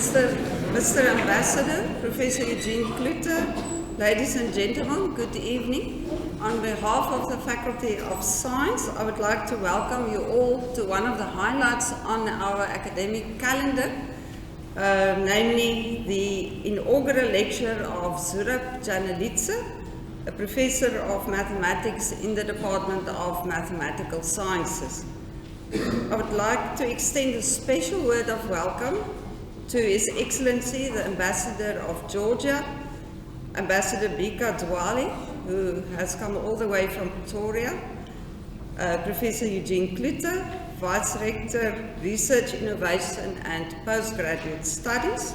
Mr. Ambassador, Professor Eugene Klute, ladies and gentlemen, good evening. On behalf of the Faculty of Science, I would like to welcome you all to one of the highlights on our academic calendar, namely the inaugural lecture of Zurab Janelidze, a professor of mathematics in the Department of Mathematical Sciences. I would like to extend a special word of welcome to His Excellency, the Ambassador of Georgia, Ambassador Bika Dwali, who has come all the way from Pretoria, Professor Eugene Klute, Vice Rector, Research, Innovation and Postgraduate Studies,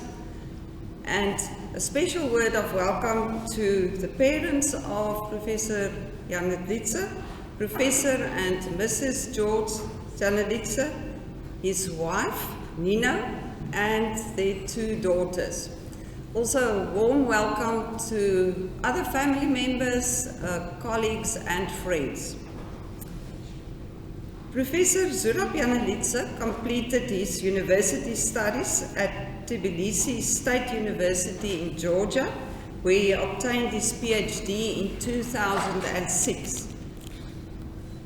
and a special word of welcome to the parents of Professor Janelidze, Professor and Mrs. George Janelidze, his wife, Nina, and their two daughters. Also a warm welcome to other family members, colleagues and friends. Professor Zurab Janelidze completed his university studies at Tbilisi State University in Georgia, where he obtained his PhD in 2006.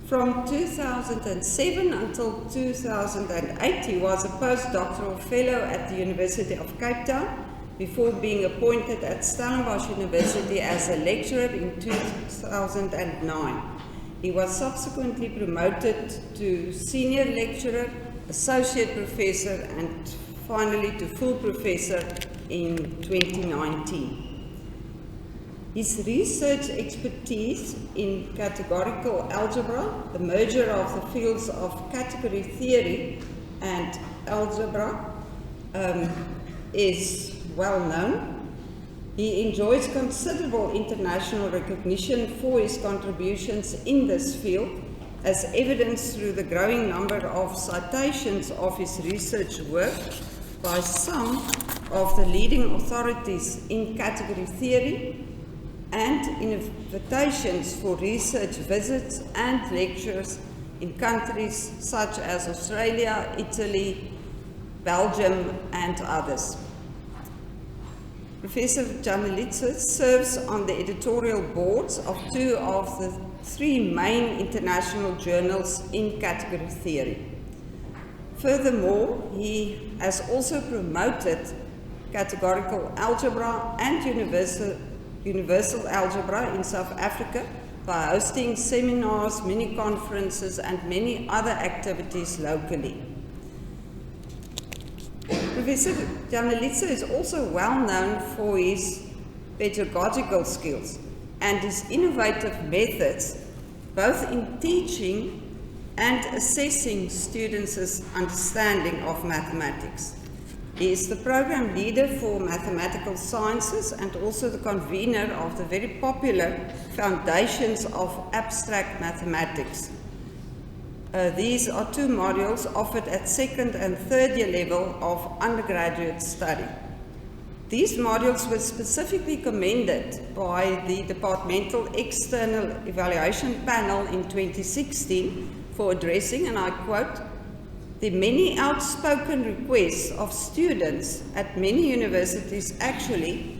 From 2007 until 2008, he was a postdoctoral fellow at the University of Cape Town, before being appointed at Stellenbosch University as a lecturer in 2009. He was subsequently promoted to senior lecturer, associate professor, and finally to full professor in 2019. His research expertise in categorical algebra, the merger of the fields of category theory and algebra, is well known. He enjoys considerable international recognition for his contributions in this field, as evidenced through the growing number of citations of his research work by some of the leading authorities in category theory, and invitations for research visits and lectures in countries such as Australia, Italy, Belgium, and others. Professor Janelidze serves on the editorial boards of two of the three main international journals in category theory. Furthermore, he has also promoted categorical algebra and universal algebra in South Africa by hosting seminars, mini-conferences, and many other activities locally. Professor Janelidze is also well known for his pedagogical skills and his innovative methods, both in teaching and assessing students' understanding of mathematics. He is the program leader for mathematical sciences and also the convener of the very popular Foundations of Abstract Mathematics. These are two modules offered at second and third year level of undergraduate study. These modules were specifically commended by the Departmental External Evaluation Panel in 2016 for addressing, and I quote, the many outspoken requests of students at many universities actually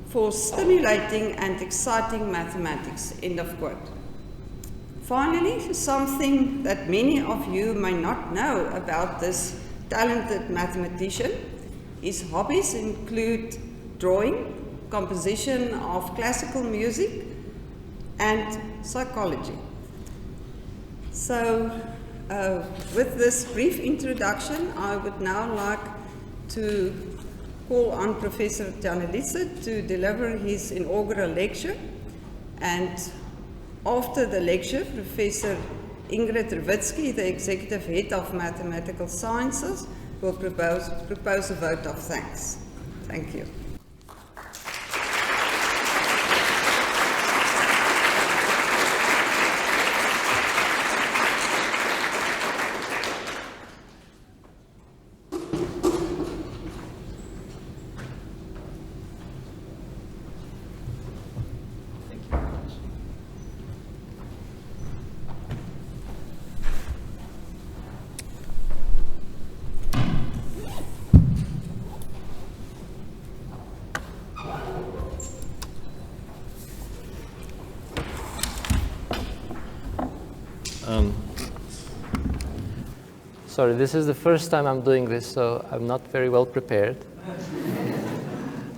for stimulating and exciting mathematics, end of quote. Finally, something that many of you may not know about this talented mathematician, his hobbies include drawing, composition of classical music, and psychology. So, with this brief introduction, I would now like to call on Professor Janelidze to deliver his inaugural lecture, and after the lecture, Professor Ingrid Rwitsky, the Executive Head of Mathematical Sciences, will propose a vote of thanks. Thank you. Sorry, this is the first time I'm doing this, so I'm not very well prepared.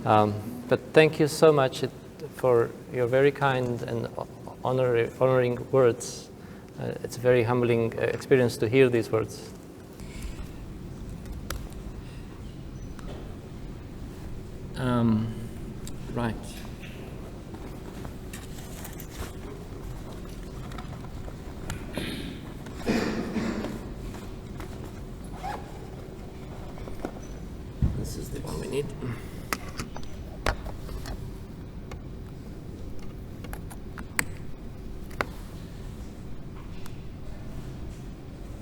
But thank you so much for your very kind and honoring words. It's a very humbling experience to hear these words. Right. This is the one we need.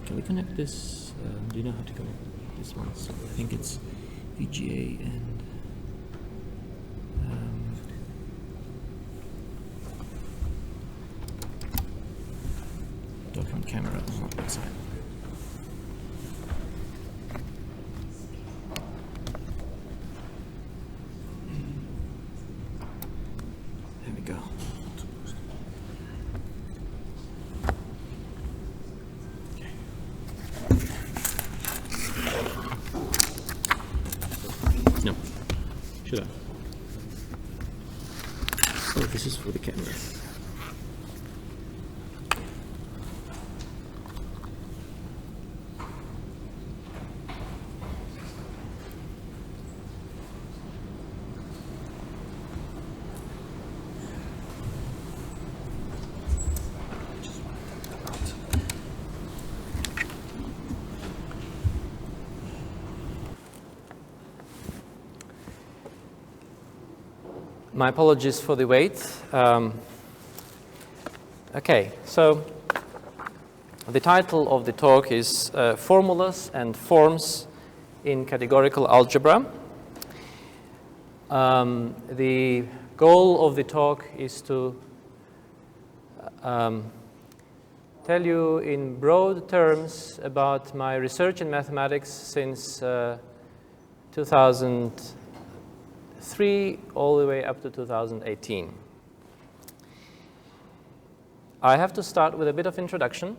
Can we connect this? Do you know how to connect this one? So I think it's VGA and document camera on one side. There we go. No. Should I? Oh, this is for the camera. My apologies for the wait. Okay, so the title of the talk is Formulas and Forms in Categorical Algebra. The goal of the talk is to tell you in broad terms about my research in mathematics since 2003 all the way up to 2018. I have to start with a bit of introduction.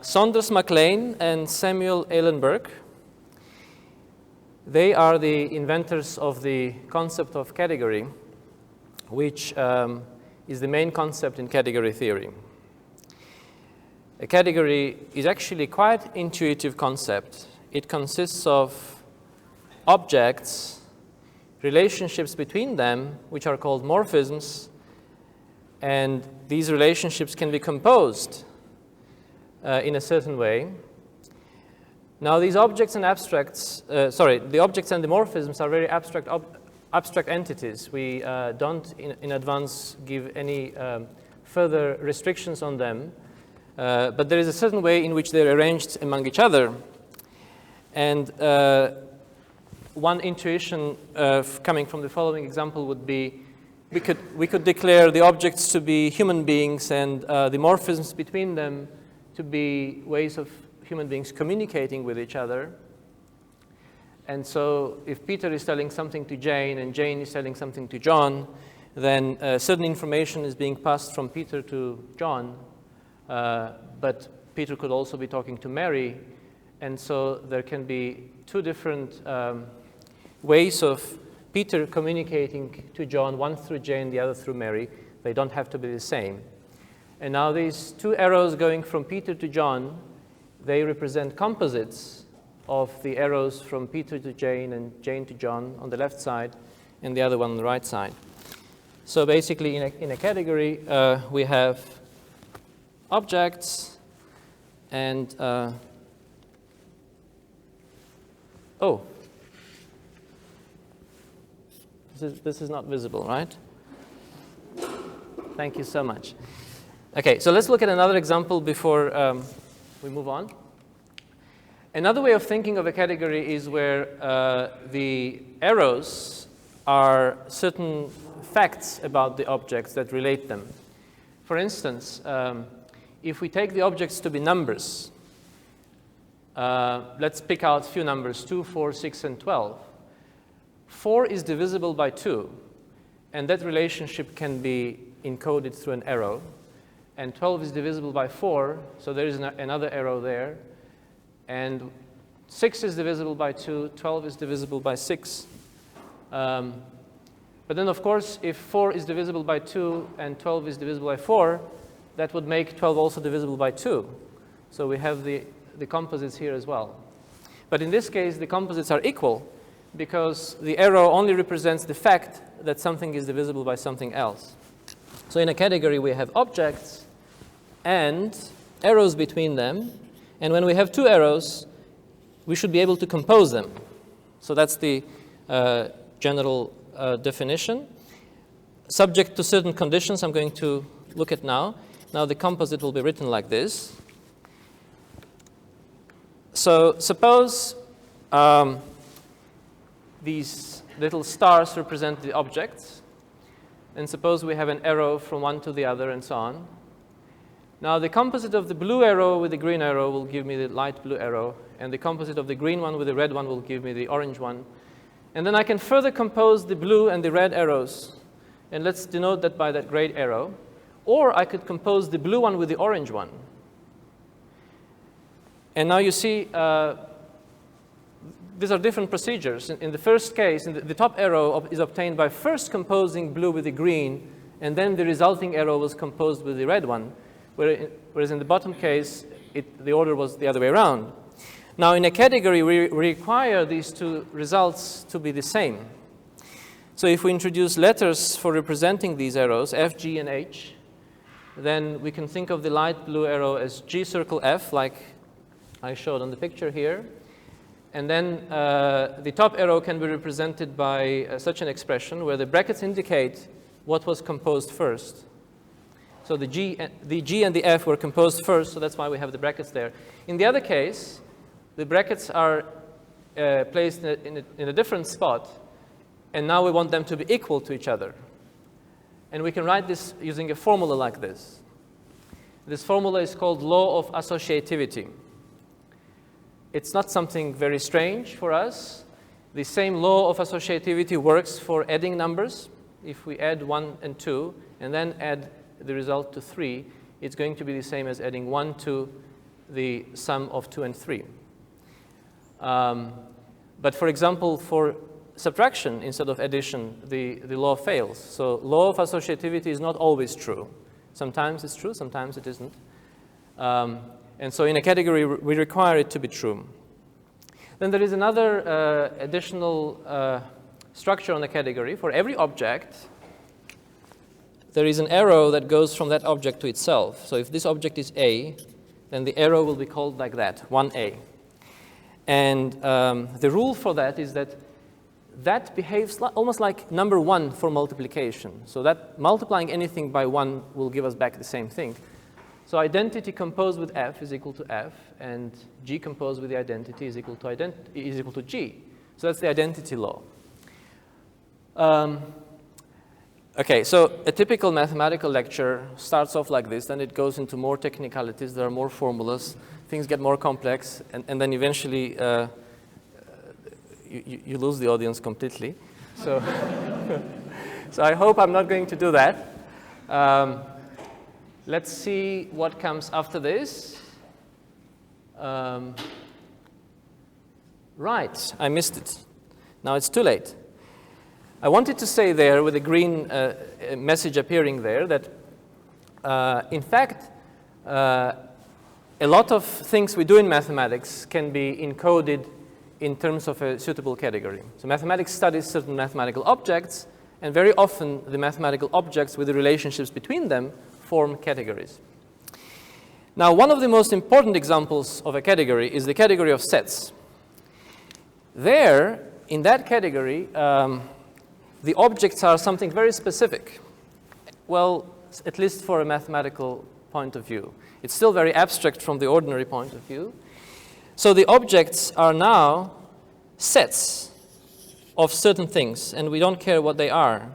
Saunders MacLean and Samuel Eilenberg, they are the inventors of the concept of category, which is the main concept in category theory. A category is actually quite an intuitive concept. It consists of objects, relationships between them, which are called morphisms, and these relationships can be composed in a certain way. Now, these objects and abstracts, the objects and the morphisms are very abstract entities. We don't in advance give any further restrictions on them, but there is a certain way in which they're arranged among each other. And one intuition coming from the following example would be, we could declare the objects to be human beings and the morphisms between them to be ways of human beings communicating with each other. And so if Peter is telling something to Jane and Jane is telling something to John, then certain information is being passed from Peter to John, but Peter could also be talking to Mary. And so there can be two different ways of Peter communicating to John, one through Jane, the other through Mary. They don't have to be the same. And now these two arrows going from Peter to John, they represent composites of the arrows from Peter to Jane and Jane to John on the left side and the other one on the right side. So basically in a category, we have objects and this is not visible, right? Thank you so much. Okay, so let's look at another example before we move on. Another way of thinking of a category is where the arrows are certain facts about the objects that relate them. For instance, if we take the objects to be numbers, let's pick out a few numbers, 2, 4, 6, and 12. 4 is divisible by 2, and that relationship can be encoded through an arrow. and 12 is divisible by 4, so there is another arrow there. And 6 is divisible by 2, 12 is divisible by 6. But then, of course, if 4 is divisible by 2 and 12 is divisible by 4, that would make 12 also divisible by 2. So we have the composites here as well. But in this case, the composites are equal because the arrow only represents the fact that something is divisible by something else. So in a category, we have objects and arrows between them. And when we have two arrows, we should be able to compose them. So that's the general definition. Subject to certain conditions I'm going to look at now. Now the composite will be written like this. So suppose these little stars represent the objects. And suppose we have an arrow from one to the other and so on. Now the composite of the blue arrow with the green arrow will give me the light blue arrow. And the composite of the green one with the red one will give me the orange one. And then I can further compose the blue and the red arrows. And let's denote that by that gray arrow. Or I could compose the blue one with the orange one. And now you see, these are different procedures. In the first case, the top arrow is obtained by first composing blue with the green, and then the resulting arrow was composed with the red one. Whereas in the bottom case, the order was the other way around. Now in a category, we require these two results to be the same. So if we introduce letters for representing these arrows, F, G, and H, then we can think of the light blue arrow as G circle F, like I showed on the picture here. And then the top arrow can be represented by such an expression where the brackets indicate what was composed first. So the G and the F were composed first, so that's why we have the brackets there. In the other case, the brackets are placed in a different spot, and now we want them to be equal to each other. And we can write this using a formula like this. This formula is called law of associativity. It's not something very strange for us. The same law of associativity works for adding numbers. If we add 1 and 2, and then add the result to 3, it's going to be the same as adding 1 to the sum of 2 and 3. But for example, for subtraction instead of addition, the law fails. So law of associativity is not always true. Sometimes it's true, sometimes it isn't. And so in a category, we require it to be true. Then there is another additional structure on the category. For every object, there is an arrow that goes from that object to itself. So if this object is A, then the arrow will be called like that, 1A. And the rule for that is that that behaves almost like number 1 for multiplication. So that multiplying anything by 1 will give us back the same thing. So identity composed with F is equal to F, and G composed with the identity is equal to G. So that's the identity law. Okay, so a typical mathematical lecture starts off like this, then it goes into more technicalities, there are more formulas, things get more complex, and then eventually you lose the audience completely. So, so I hope I'm not going to do that. Let's see what comes after this. Right, I missed it. Now it's too late. I wanted to say there with a green message appearing there that, in fact, a lot of things we do in mathematics can be encoded in terms of a suitable category. So mathematics studies certain mathematical objects, and very often the mathematical objects with the relationships between them form categories. Now, one of the most important examples of a category is the category of sets. There, in that category, the objects are something very specific. Well, at least for a mathematical point of view. It's still very abstract from the ordinary point of view. So the objects are now sets of certain things, and we don't care what they are.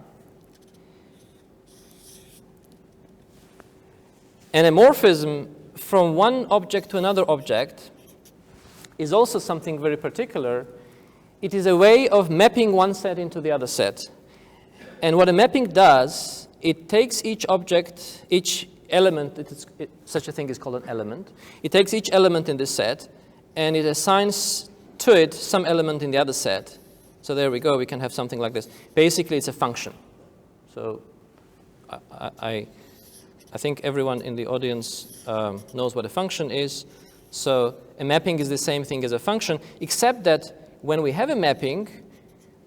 And a morphism from one object to another object is also something very particular. It is a way of mapping one set into the other set. And what a mapping does, it takes each object, each element, such a thing is called an element. It takes each element in this set, and it assigns to it some element in the other set. So there we go, we can have something like this. Basically, it's a function. So I think everyone in the audience knows what a function is. So a mapping is the same thing as a function, except that when we have a mapping,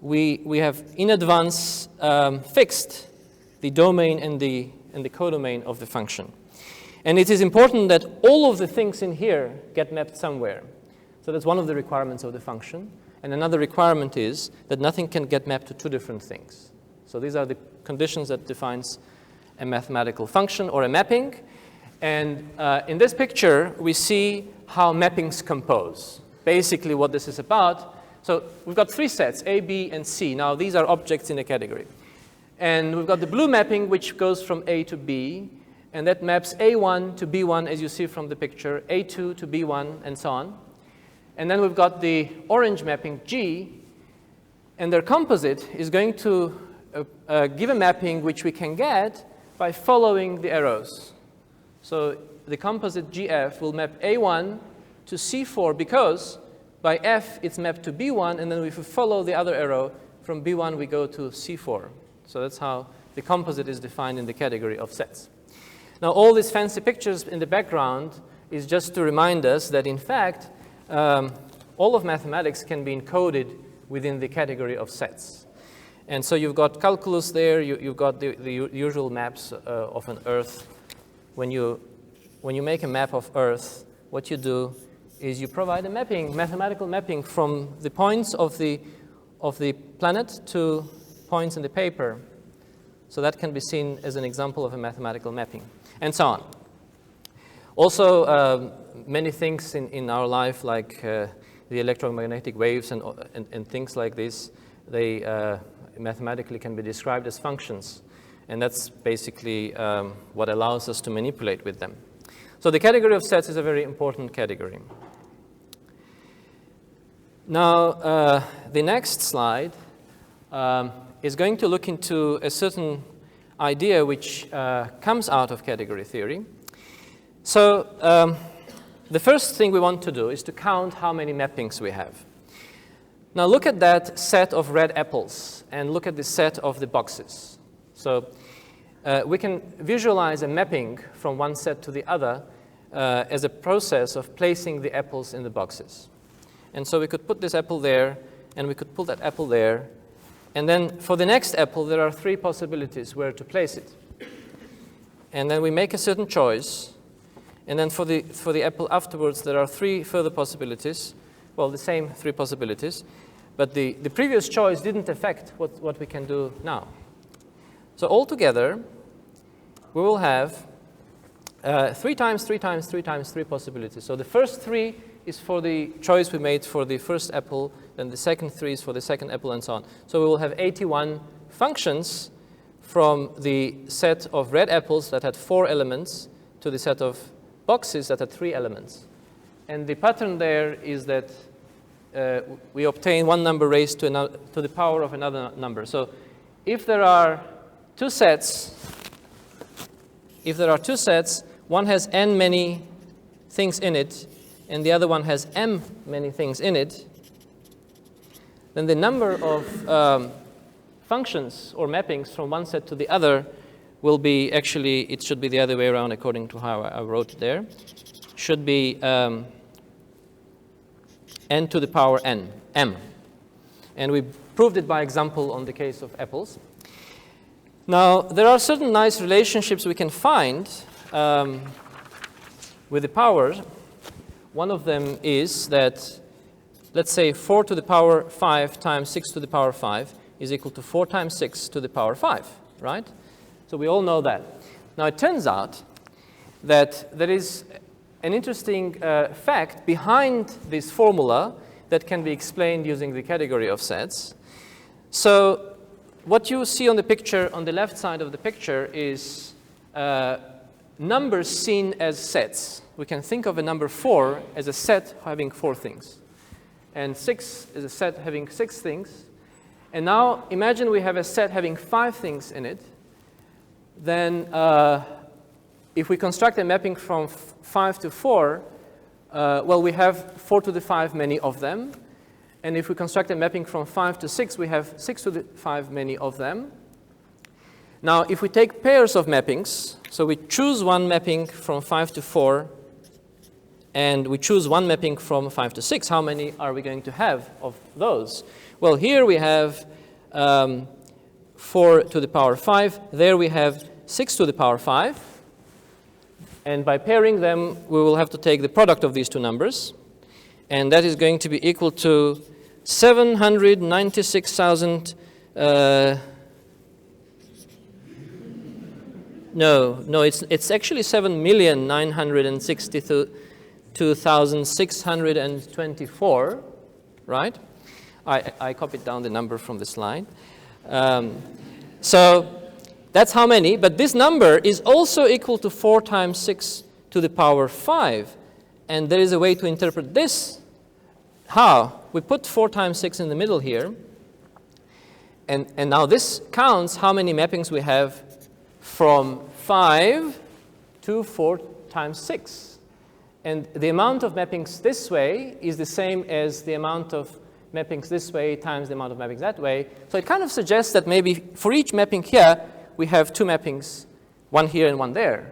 we have in advance fixed the domain and the codomain of the function. And it is important that all of the things in here get mapped somewhere. So that's one of the requirements of the function. And another requirement is that nothing can get mapped to two different things. So these are the conditions that defines a mathematical function or a mapping. And in this picture, we see how mappings compose. Basically what this is about. So we've got three sets, A, B, and C. Now these are objects in a category. And we've got the blue mapping, which goes from A to B. And that maps A1 to B1, as you see from the picture, A2 to B1, and so on. And then we've got the orange mapping, G. And their composite is going to give a mapping which we can get by following the arrows. So the composite GF will map A1 to C4 because by F it's mapped to B1, and then if we follow the other arrow, from B1 we go to C4. So that's how the composite is defined in the category of sets. Now all these fancy pictures in the background is just to remind us that in fact all of mathematics can be encoded within the category of sets. And so you've got calculus there, you've got the usual maps of an Earth. When you make a map of Earth, what you do is you provide a mapping, mathematical mapping from the points of the planet to points in the paper. So that can be seen as an example of a mathematical mapping, and so on. Also, many things in our life, like the electromagnetic waves and things like this, they mathematically can be described as functions. And that's basically what allows us to manipulate with them. So the category of sets is a very important category. Now, the next slide is going to look into a certain idea which comes out of category theory. So the first thing we want to do is to count how many mappings we have. Now look at that set of red apples and look at the set of the boxes. So we can visualize a mapping from one set to the other as a process of placing the apples in the boxes. And so we could put this apple there, and we could put that apple there. And then for the next apple, there are three possibilities where to place it. And then we make a certain choice. And then for the apple afterwards, there are three further possibilities. Well, the same three possibilities. But the previous choice didn't affect what we can do now. So altogether, we will have 3 times 3 times 3 times 3 possibilities. So the first 3 is for the choice we made for the first apple, then the second 3 is for the second apple, and so on. So we will have 81 functions from the set of red apples that had 4 elements to the set of boxes that had 3 elements. And the pattern there is that we obtain one number raised to the power of another number. So if there are two sets, one has n many things in it, and the other one has m many things in it, then the number of functions or mappings from one set to the other will be, actually, it should be the other way around according to how I wrote it there, should be n to the power n, m. And we proved it by example on the case of apples. Now, there are certain nice relationships we can find with the powers. One of them is that, let's say, 4 to the power 5 times 6 to the power 5 is equal to 4 times 6 to the power 5, right? So we all know that. Now, it turns out that there is an interesting fact behind this formula that can be explained using the category of sets. So what you see on the picture, on the left side of the picture, is numbers seen as sets. We can think of a number 4 as a set having 4 things. And 6 is a set having 6 things. And now imagine we have a set having 5 things in it. Then if we construct a mapping from 5 to 4, well, we have 4 to the 5 many of them. And if we construct a mapping from 5 to 6, we have 6 to the 5 many of them. Now, if we take pairs of mappings, so we choose one mapping from 5 to 4, and we choose one mapping from 5 to 6, how many are we going to have of those? Well, here we have 4 to the power 5. There we have 6 to the power 5. And by pairing them, we will have to take the product of these two numbers. And that is going to be equal to 796,000. No, it's actually 7,962,624, right? I copied down the number from the slide. So that's how many, but this number is also equal to 4 times 6 to the power 5. And there is a way to interpret this. How? We put 4 times 6 in the middle here. And now this counts how many mappings we have from 5 to 4 times 6. And the amount of mappings this way is the same as the amount of mappings this way times the amount of mappings that way. So it kind of suggests that maybe for each mapping here, we have 2 mappings, one here and one there.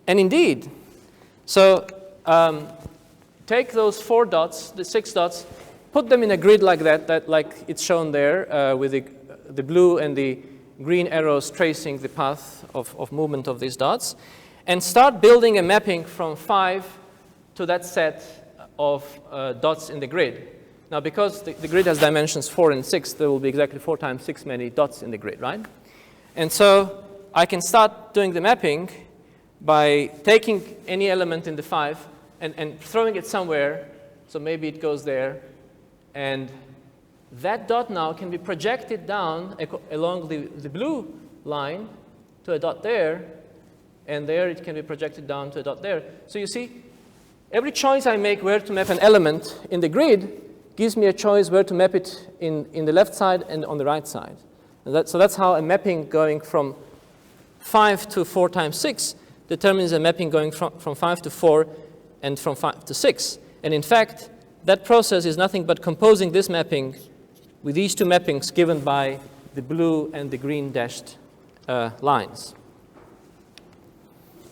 And indeed, so take those 4 dots, the 6 dots, put them in a grid like that like it's shown there with the blue and the green arrows tracing the path of movement of these dots, and start building a mapping from 5 to that set of dots in the grid. Now, because the grid has dimensions 4 and 6, there will be exactly 4 times 6 many dots in the grid, right? And so I can start doing the mapping by taking any element in the 5 and throwing it somewhere. So maybe it goes there. And that dot now can be projected down along the blue line to a dot there. And there it can be projected down to a dot there. So you see, every choice I make where to map an element in the grid gives me a choice where to map it in the left side and on the right side. And so that's how a mapping going from 5 to 4 times 6 determines a mapping going from 5 to 4 and from 5 to 6. And in fact, that process is nothing but composing this mapping with these two mappings given by the blue and the green dashed lines.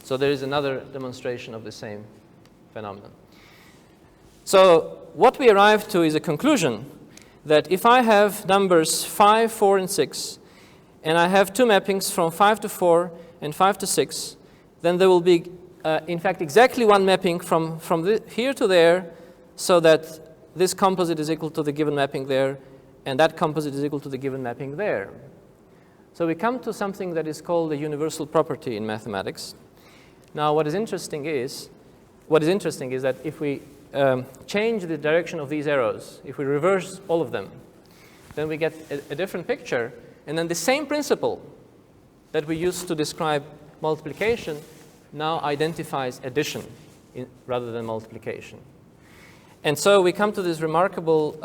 So there is another demonstration of the same phenomenon. So what we arrive to is a conclusion that if I have numbers 5, 4, and 6, and I have 2 mappings from 5 to 4 and 5 to 6, then there will be, in fact, exactly one mapping from here to there, so that this composite is equal to the given mapping there, and that composite is equal to the given mapping there. So we come to something that is called a universal property in mathematics. Now, what is interesting is that if we change the direction of these arrows, if we reverse all of them, then we get a different picture. And then the same principle that we used to describe multiplication now identifies addition rather than multiplication. And so we come to this remarkable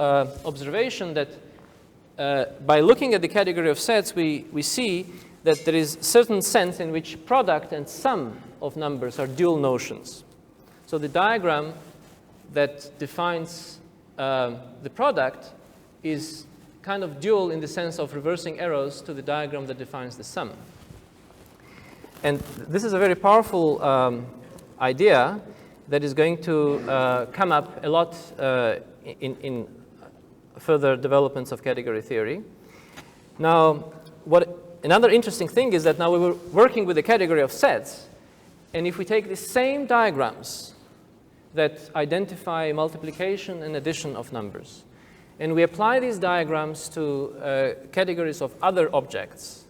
observation that by looking at the category of sets, we see that there is certain sense in which product and sum of numbers are dual notions. So the diagram that defines the product is kind of dual in the sense of reversing arrows to the diagram that defines the sum. And this is a very powerful idea that is going to come up a lot in further developments of category theory. Now, another interesting thing is that now we were working with the category of sets, and if we take the same diagrams that identify multiplication and addition of numbers, and we apply these diagrams to categories of other objects,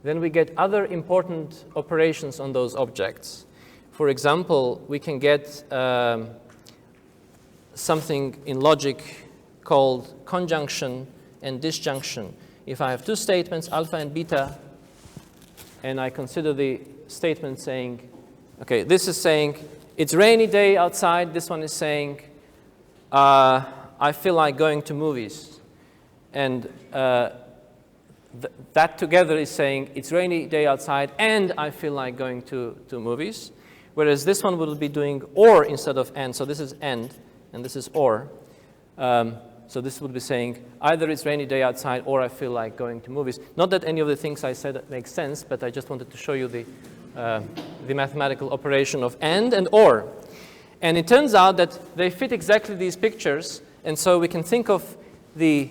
then we get other important operations on those objects. For example, we can get something in logic called conjunction and disjunction. If I have 2 statements, alpha and beta, and I consider the statement saying, okay, this is saying, it's rainy day outside. This one is saying, I feel like going to movies. And that together is saying it's rainy day outside and I feel like going to movies. Whereas this one will be doing or instead of and. So this is and this is or. So this would be saying either it's rainy day outside or I feel like going to movies. Not that any of the things I said make sense, but I just wanted to show you the mathematical operation of and or. And it turns out that they fit exactly these pictures. And so we can think of the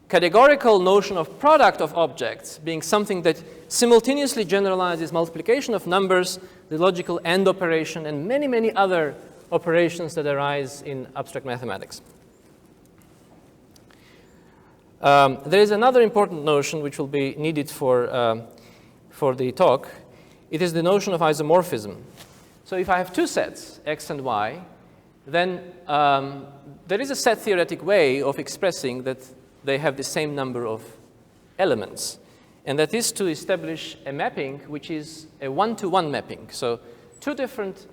categorical notion of product of objects being something that simultaneously generalizes multiplication of numbers, the logical AND operation, and many, many other operations that arise in abstract mathematics. There is another important notion which will be needed for the talk. It is the notion of isomorphism. So if I have two sets, x and y, then there is a set theoretic way of expressing that they have the same number of elements. And that is to establish a mapping which is a one-to-one mapping. So two different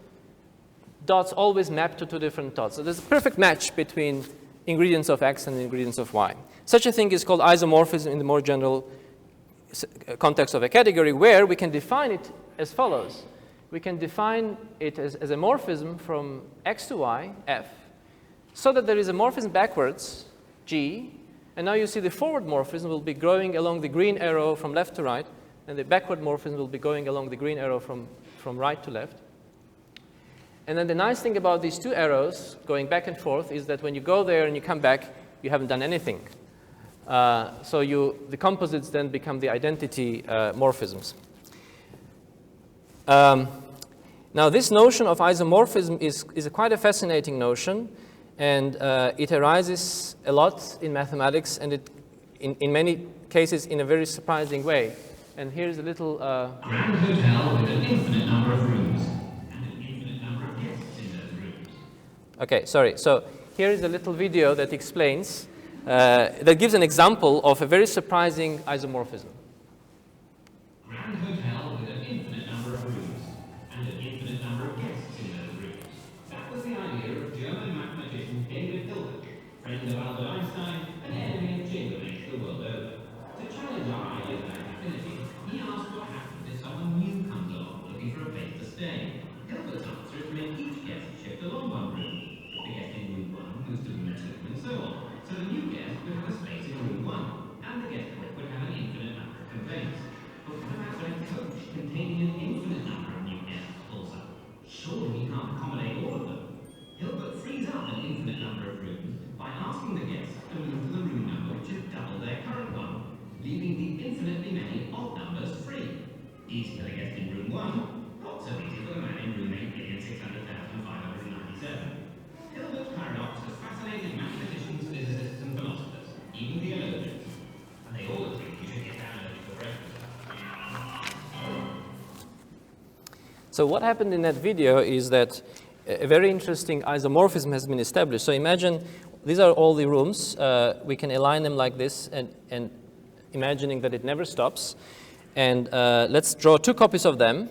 dots always map to two different dots. So there's a perfect match between ingredients of x and ingredients of y. Such a thing is called isomorphism in the more general context of a category, where we can define it as follows. We can define it as a morphism from x to y, f, so that there is a morphism backwards, g, and now you see the forward morphism will be growing along the green arrow from left to right, and the backward morphism will be going along the green arrow from right to left. And then the nice thing about these two arrows going back and forth is that when you go there and you come back, you haven't done anything. So the composites then become the identity morphisms. Now this notion of isomorphism is quite a fascinating notion, and it arises a lot in mathematics, and in many cases in a very surprising way. And here's a little grand hotel with an infinite number of rooms and an infinite number of guests in those rooms. Okay, sorry. So here is a little video that explains, that gives an example of a very surprising isomorphism. Grand hotel with an infinite number of rooms and an infinite number of guests in those rooms. That was the idea of German mathematician David Hilbert, friend of Albert Einstein and enemy of chambermaids the world over. To challenge our idea about infinity, he asked what happens if someone new comes along looking for a place to stay. Hilbert's answer is to make each guest shift along one room. The guest in room 1 moves to room 2 and so on. So the new guest would have a space in room 1, and the guest would have an infinite number of complaints. But what about a coach containing an infinite number of new guests also? Surely we can't accommodate all of them. Hilbert frees up an infinite number of rooms by asking the guests to move to the room number which is double their current one, leaving the infinitely many odd numbers free. Easy for the guest in room 1, not so easy for the man in room 8,600,597. Hilbert's paradox has fascinated mathematicians, physicists, and philosophers, even theologians. And they all agree you should get downloaded for breakfast. So what happened in that video is that a very interesting isomorphism has been established. So imagine these are all the rooms. We can align them like this and imagining that it never stops. And let's draw two copies of them.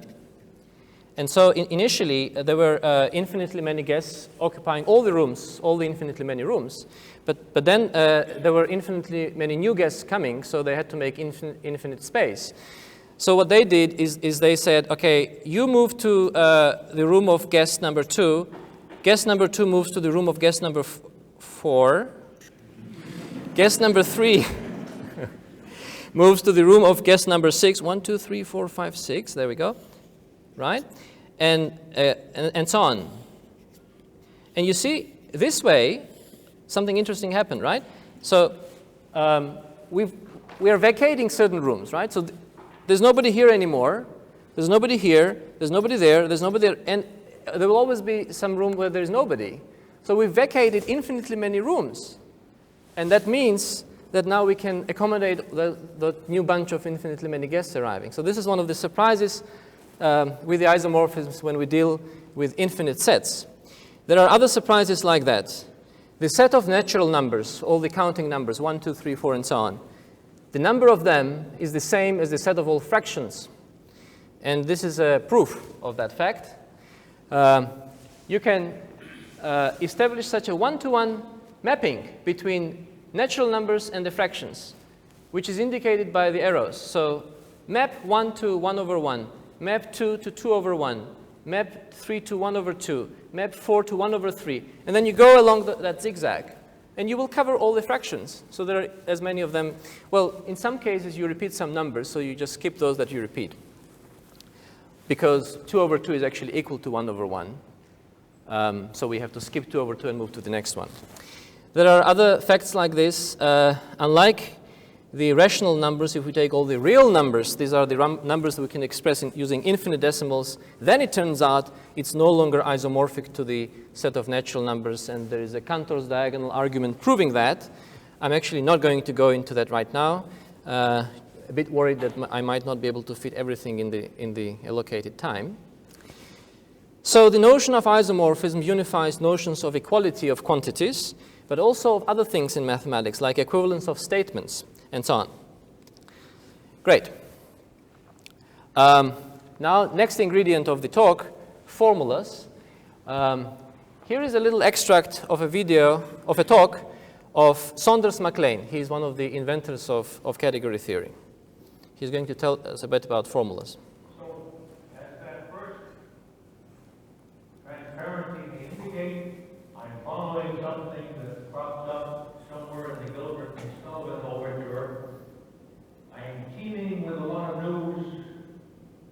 And so initially, there were infinitely many guests occupying all the rooms, all the infinitely many rooms. But then there were infinitely many new guests coming, so they had to make infinite space. So what they did is they said, okay, you move to the room of guest number 2. Guest number 2 moves to the room of guest number 4. Guest number 3 moves to the room of guest number 6. 1, 2, 3, 4, 5, 6. There we go. Right? And so on. And you see, this way, something interesting happened, right? So we are vacating certain rooms, right? So there's nobody here anymore. There's nobody here. There's nobody there. There's nobody there. And there will always be some room where there's nobody. So we've vacated infinitely many rooms. And that means that now we can accommodate the new bunch of infinitely many guests arriving. So this is one of the surprises with the isomorphisms when we deal with infinite sets. There are other surprises like that. The set of natural numbers, all the counting numbers, 1, 2, 3, 4, and so on, the number of them is the same as the set of all fractions. And this is a proof of that fact. You can establish such a one-to-one mapping between natural numbers and the fractions. which is indicated by the arrows. So map 1 to 1 over 1, map 2 to 2 over 1, map 3 to 1 over 2, map 4 to 1 over 3. And then you go along that zigzag, and you will cover all the fractions. So there are as many of them. Well, in some cases, you repeat some numbers, so you just skip those that you repeat. Because 2 over 2 is actually equal to 1 over 1. So we have to skip 2 over 2 and move to the next one. There are other facts like this. Unlike the rational numbers, if we take all the real numbers, these are the numbers that we can express using infinite decimals, then it turns out it's no longer isomorphic to the set of natural numbers, and there is a Cantor's diagonal argument proving that. I'm actually not going to go into that right now. A bit worried that I might not be able to fit everything in the allocated time. So the notion of isomorphism unifies notions of equality of quantities, but also of other things in mathematics, like equivalence of statements, and so on. Great. Now, next ingredient of the talk, formulas. Here is a little extract of a video, of a talk of Saunders Mac Lane. He's one of the inventors of category theory. He's going to tell us a bit about formulas. So, as that first transparency indicate, I'm following something that crops up somewhere in the Gilbert and Sullivan overture. I'm teeming with a lot of news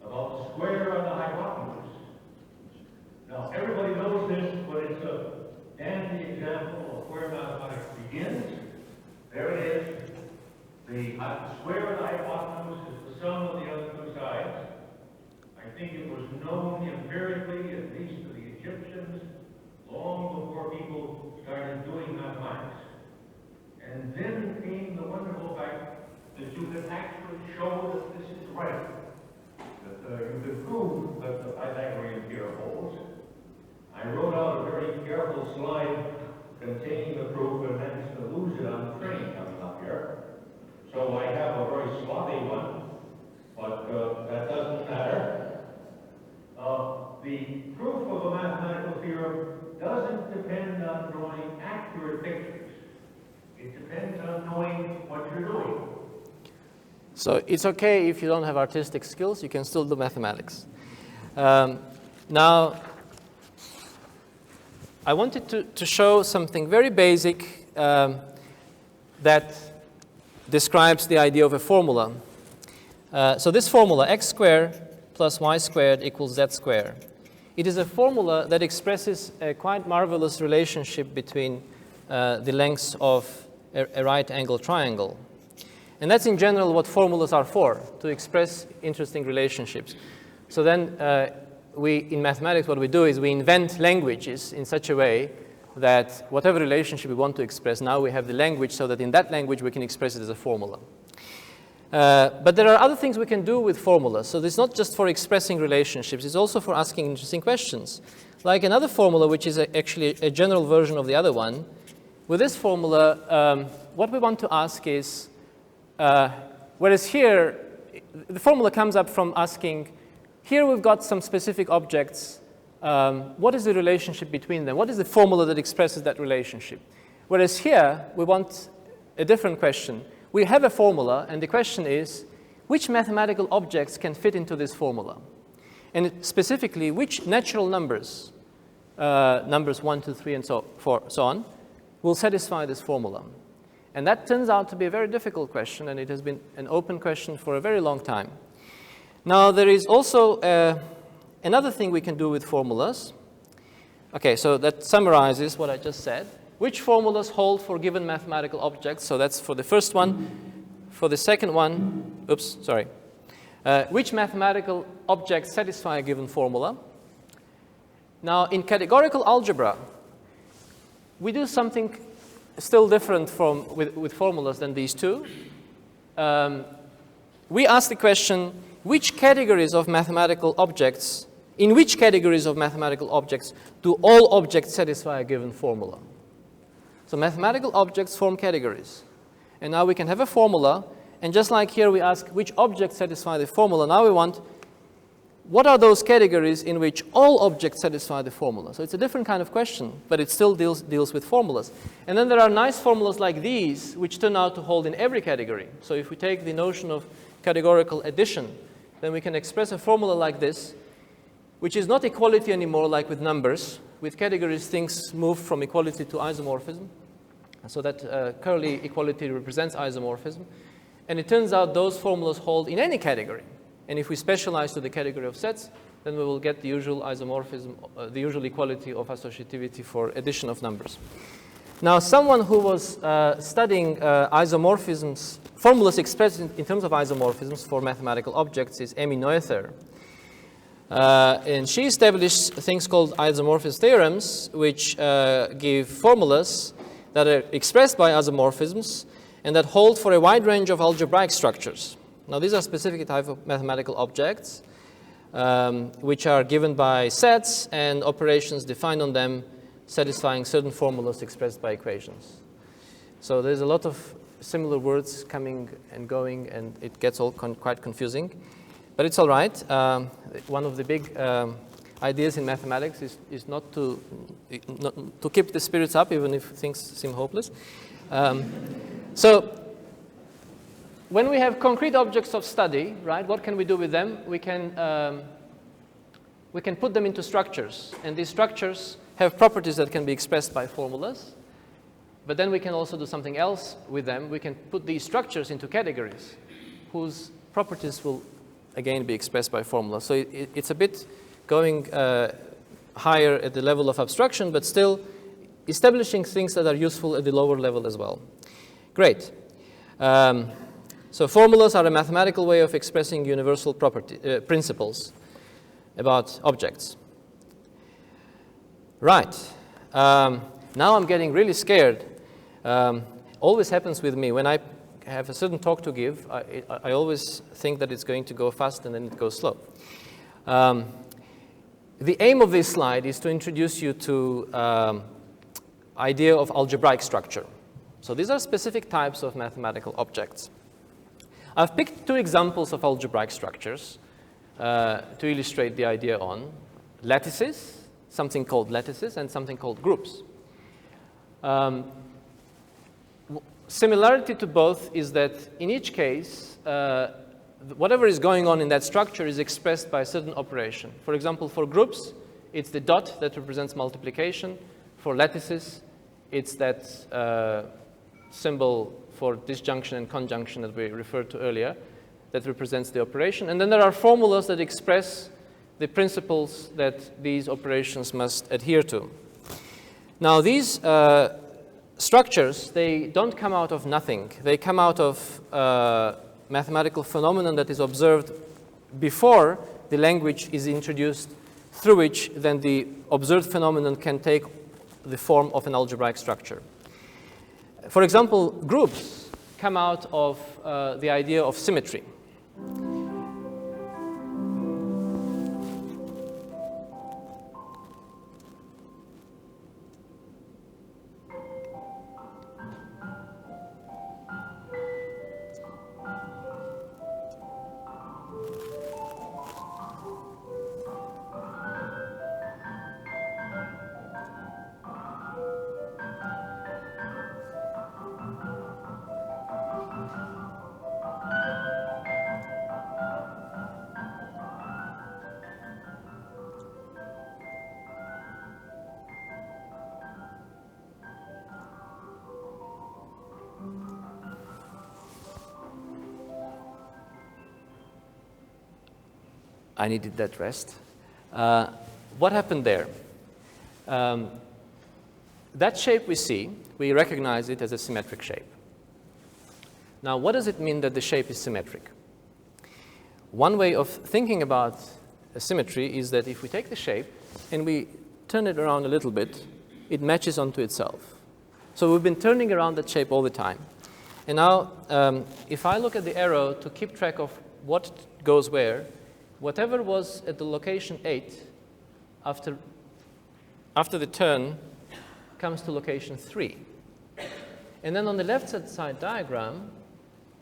about the square and the hypotenuse. Now, everybody knows this, but it's a dandy example of where mathematics begins. There it is. The square of the hypotenuse is the sum of the other two sides. I think it was known empirically, at least to the Egyptians, long before people started doing mathematics. And then came the wonderful fact that you could actually show that this is right. That you could prove that the Pythagorean theorem holds. I wrote out a very careful slide containing the proof and managed to lose it on the train coming up here. So I have a very sloppy one, but that doesn't matter. The proof of a mathematical theorem doesn't depend on drawing accurate pictures. It depends on knowing what you're doing. So it's okay if you don't have artistic skills, you can still do mathematics. Now, I wanted to show something very basic that describes the idea of a formula. So this formula, x squared plus y squared equals z squared. It is a formula that expresses a quite marvelous relationship between the lengths of a right-angle triangle. And that's in general what formulas are for, to express interesting relationships. So then in mathematics, what we do is we invent languages in such a way that whatever relationship we want to express, now we have the language so that in that language we can express it as a formula. But there are other things we can do with formulas. So it's not just for expressing relationships, it's also for asking interesting questions. Like another formula, which is actually a general version of the other one. With this formula, what we want to ask is, whereas here, the formula comes up from asking, here we've got some specific objects. What is the relationship between them? What is the formula that expresses that relationship? Whereas here, we want a different question. We have a formula, and the question is, which mathematical objects can fit into this formula? And specifically, which natural numbers, numbers 1, 2, 3, and so on, will satisfy this formula? And that turns out to be a very difficult question, and it has been an open question for a very long time. Now, there is also another thing we can do with formulas. Okay, so that summarizes what I just said. Which formulas hold for given mathematical objects? So that's for the first one. For the second one, oops, sorry. Which mathematical objects satisfy a given formula? Now, in categorical algebra, we do something still different with formulas than these two. We ask the question, which categories of mathematical objects, in which categories of mathematical objects do all objects satisfy a given formula? So mathematical objects form categories. And now we can have a formula, and just like here we ask which objects satisfy the formula, now we want what are those categories in which all objects satisfy the formula? So it's a different kind of question, but it still deals with formulas. And then there are nice formulas like these, which turn out to hold in every category. So if we take the notion of categorical addition, then we can express a formula like this, which is not equality anymore like with numbers. With categories, things move from equality to isomorphism. So that curly equality represents isomorphism. And it turns out those formulas hold in any category. And if we specialize to the category of sets, then we will get the usual isomorphism, the usual equality of associativity for addition of numbers. Now, someone who was studying isomorphisms, formulas expressed in terms of isomorphisms for mathematical objects is Emmy Noether. And she established things called isomorphism theorems, which give formulas that are expressed by isomorphisms and that hold for a wide range of algebraic structures. Now, these are specific type of mathematical objects, which are given by sets and operations defined on them, satisfying certain formulas expressed by equations. So there's a lot of similar words coming and going, and it gets all quite confusing. But it's all right. One of the big ideas in mathematics is not to keep the spirits up, even if things seem hopeless. So when we have concrete objects of study, right, what can we do with them? We can put them into structures, and these structures have properties that can be expressed by formulas. But then we can also do something else with them. We can put these structures into categories whose properties will again be expressed by formulas. So it's a bit going higher at the level of abstraction, but still establishing things that are useful at the lower level as well. Great. So formulas are a mathematical way of expressing universal principles about objects. Right. Now I'm getting really scared. Always happens with me when I have a certain talk to give. I always think that it's going to go fast and then it goes slow. The aim of this slide is to introduce you to idea of algebraic structure. So these are specific types of mathematical objects. I've picked two examples of algebraic structures to illustrate the idea on lattices, something called lattices, and something called groups. Similarity to both is that in each case, whatever is going on in that structure is expressed by a certain operation. For example, for groups, it's the dot that represents multiplication. For lattices, it's that symbol for disjunction and conjunction that we referred to earlier that represents the operation. And then there are formulas that express the principles that these operations must adhere to. Now, these structures, they don't come out of nothing. They come out of mathematical phenomenon that is observed before the language is introduced, through which then the observed phenomenon can take the form of an algebraic structure. For example, groups come out of the idea of symmetry. I needed that rest. What happened there? That shape we see, we recognize it as a symmetric shape. Now, what does it mean that the shape is symmetric? One way of thinking about a symmetry is that if we take the shape and we turn it around a little bit, it matches onto itself. So we've been turning around that shape all the time. And now, if I look at the arrow to keep track of what goes where, whatever was at the location 8 after the turn comes to location 3. And then on the left side diagram,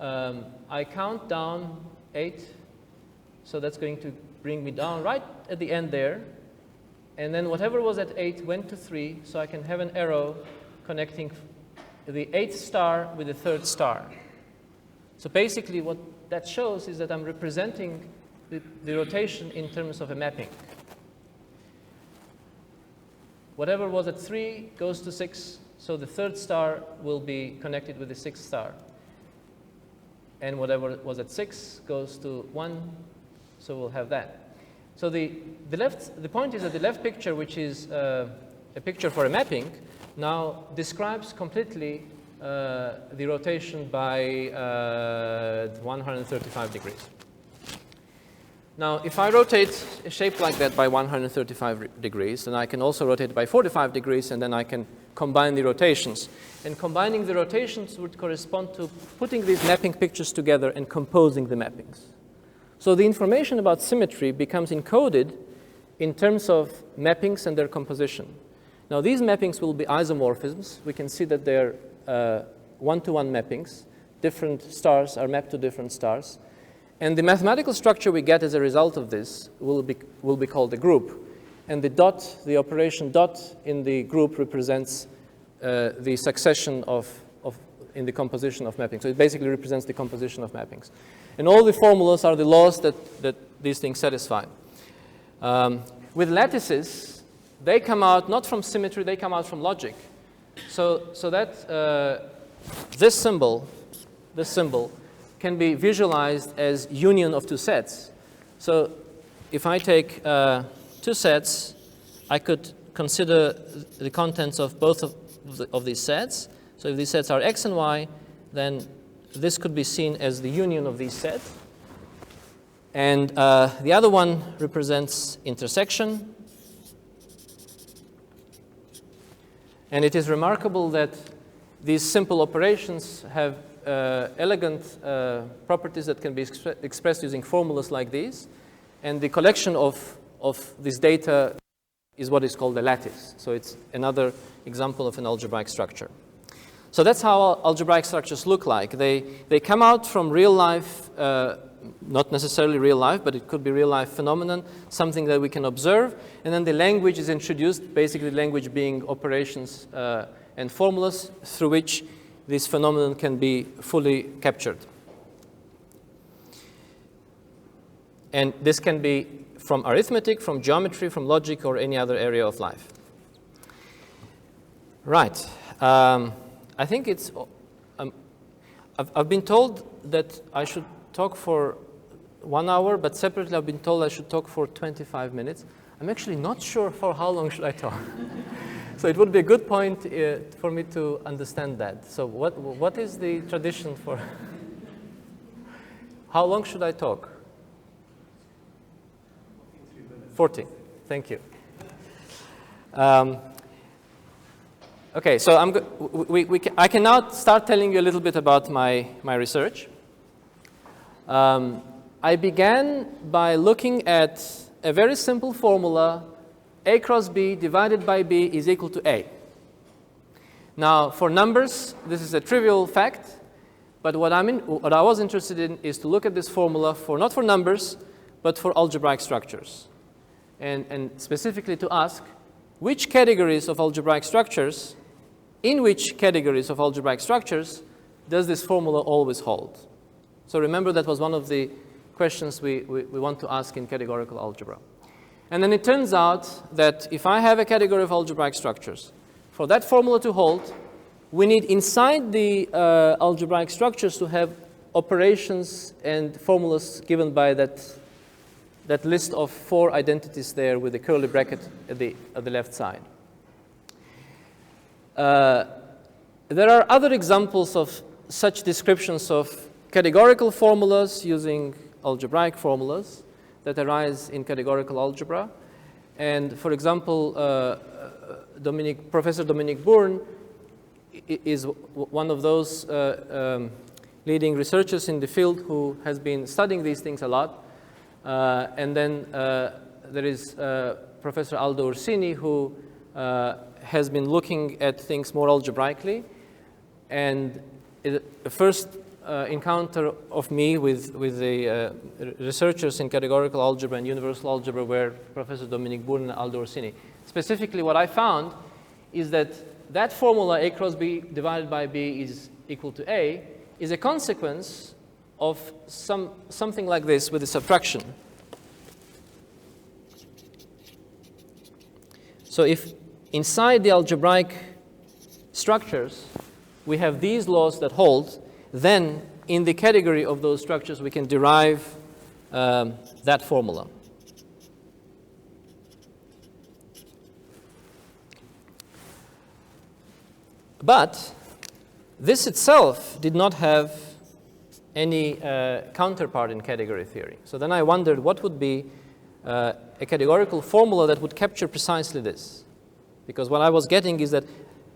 I count down 8, so that's going to bring me down right at the end there. And then whatever was at 8 went to 3, so I can have an arrow connecting the 8th star with the 3rd star. So basically what that shows is that I'm representing the rotation in terms of a mapping. Whatever was at 3 goes to 6, so the 3rd star will be connected with the 6th star. And whatever was at 6 goes to 1, so we'll have that. So the point is that the left picture, which is a picture for a mapping, now describes completely the rotation by 135 degrees. Now, if I rotate a shape like that by 135 degrees, then I can also rotate by 45 degrees, and then I can combine the rotations. And combining the rotations would correspond to putting these mapping pictures together and composing the mappings. So the information about symmetry becomes encoded in terms of mappings and their composition. Now, these mappings will be isomorphisms. We can see that they're one-to-one mappings. Different stars are mapped to different stars. And the mathematical structure we get as a result of this will be called a group. And the dot, the operation dot in the group represents the succession in the composition of mappings. So it basically represents the composition of mappings. And all the formulas are the laws that these things satisfy. With lattices, they come out not from symmetry, they come out from logic. So that this symbol can be visualized as union of two sets. So if I take two sets, I could consider the contents of both of these sets. So if these sets are x and y, then this could be seen as the union of these sets. And the other one represents intersection. And it is remarkable that these simple operations have elegant properties that can be expressed using formulas like these. And the collection of this data is what is called a lattice. So it's another example of an algebraic structure. So that's how algebraic structures look like. They come out from real life, not necessarily real life, but it could be real life phenomenon, something that we can observe. And then the language is introduced, basically language being operations and formulas through which this phenomenon can be fully captured. And this can be from arithmetic, from geometry, from logic, or any other area of life. Right. I think it's, I've been told that I should talk for 1 hour, but separately I've been told I should talk for 25 minutes. I'm actually not sure for how long should I talk. So it would be a good point for me to understand that. So what is the tradition for, how long should I talk? 40, thank you. Okay, so I can now start telling you a little bit about my research. I began by looking at a very simple formula, A cross B divided by B is equal to A. Now, for numbers, this is a trivial fact, but what I was interested in is to look at this formula not for numbers, but for algebraic structures. And specifically to ask which categories of algebraic structures, in which categories of algebraic structures does this formula always hold? So remember, that was one of the questions we want to ask in categorical algebra. And then it turns out that if I have a category of algebraic structures, for that formula to hold, we need inside the algebraic structures to have operations and formulas given by that list of 4 identities there with the curly bracket at the left side. There are other examples of such descriptions of categorical formulas using algebraic formulas that arise in categorical algebra. And for example, Professor Dominique Bourne is one of those leading researchers in the field who has been studying these things a lot. And then there is Professor Aldo Orsini, who has been looking at things more algebraically. And the first encounter of me with the researchers in categorical algebra and universal algebra were Professor Dominique Bourne and Aldo Orsini. Specifically, what I found is that that formula A cross B divided by B is equal to A is a consequence of something like this with a subtraction. So if inside the algebraic structures we have these laws that hold, then in the category of those structures we can derive that formula. But this itself did not have any counterpart in category theory. So then I wondered what would be a categorical formula that would capture precisely this. Because what I was getting is that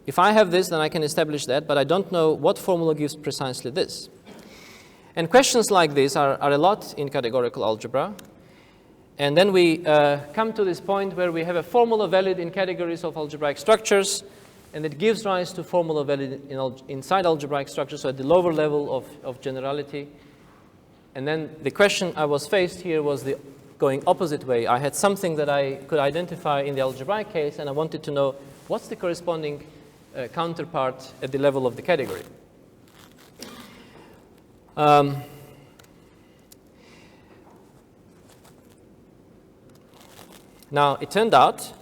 if I have this, then I can establish that, but I don't know what formula gives precisely this. And questions like this are a lot in categorical algebra. And then we come to this point where we have a formula valid in categories of algebraic structures, and it gives rise to formula valid inside algebraic structures, so at the lower level of generality. And then the question I was faced here was the going opposite way. I had something that I could identify in the algebraic case, and I wanted to know what's the corresponding counterpart at the level of the category. Now, it turned out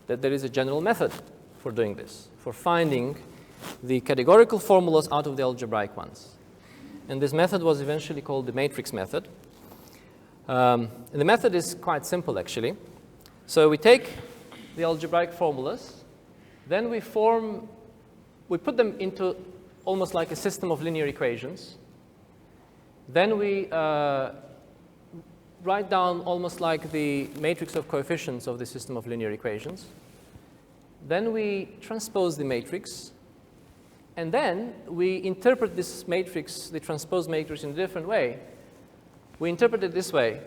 that there is a general method for doing this, for finding the categorical formulas out of the algebraic ones. And this method was eventually called the matrix method. And the method is quite simple, actually. So we take the algebraic formulas, then we put them into almost like a system of linear equations. Then we write down almost like the matrix of coefficients of the system of linear equations. Then we transpose the matrix, and then we interpret this matrix, the transposed matrix, in a different way. We interpret it this way.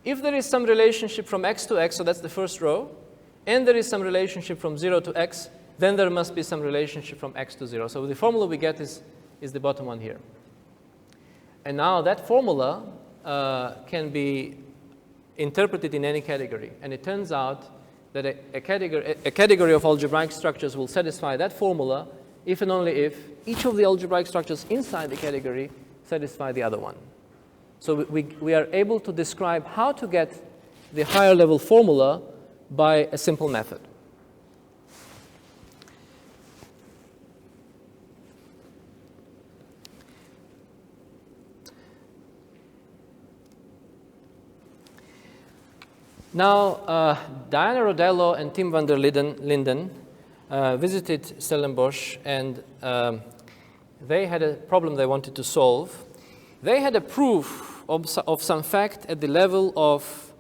If there is some relationship from x to x, so that's the first row, and there is some relationship from 0 to x, then there must be some relationship from x to 0. So the formula we get is the bottom one here. And now that formula can be interpreted in any category. And it turns out that a category of algebraic structures will satisfy that formula if and only if each of the algebraic structures inside the category satisfy the other one. So we are able to describe how to get the higher level formula by a simple method. Now, Diana Rodello and Tim van der Linden visited Stellenbosch, and they had a problem they wanted to solve. They had a proof of some fact at the level of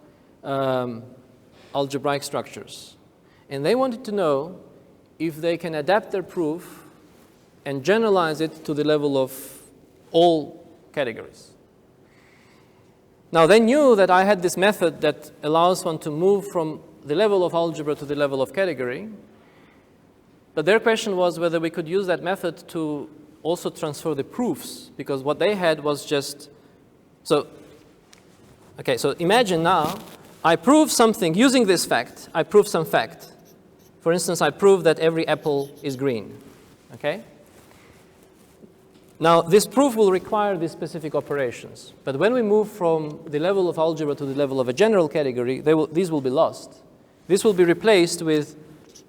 algebraic structures. And they wanted to know if they can adapt their proof and generalize it to the level of all categories. Now, they knew that I had this method that allows one to move from the level of algebra to the level of category. But their question was whether we could use that method to also transfer the proofs, because what they had was just so. Okay, so imagine now I prove something using this fact. I prove some fact. For instance, I prove that every apple is green. Okay? Now, this proof will require these specific operations. But when we move from the level of algebra to the level of a general category, these will be lost. This will be replaced with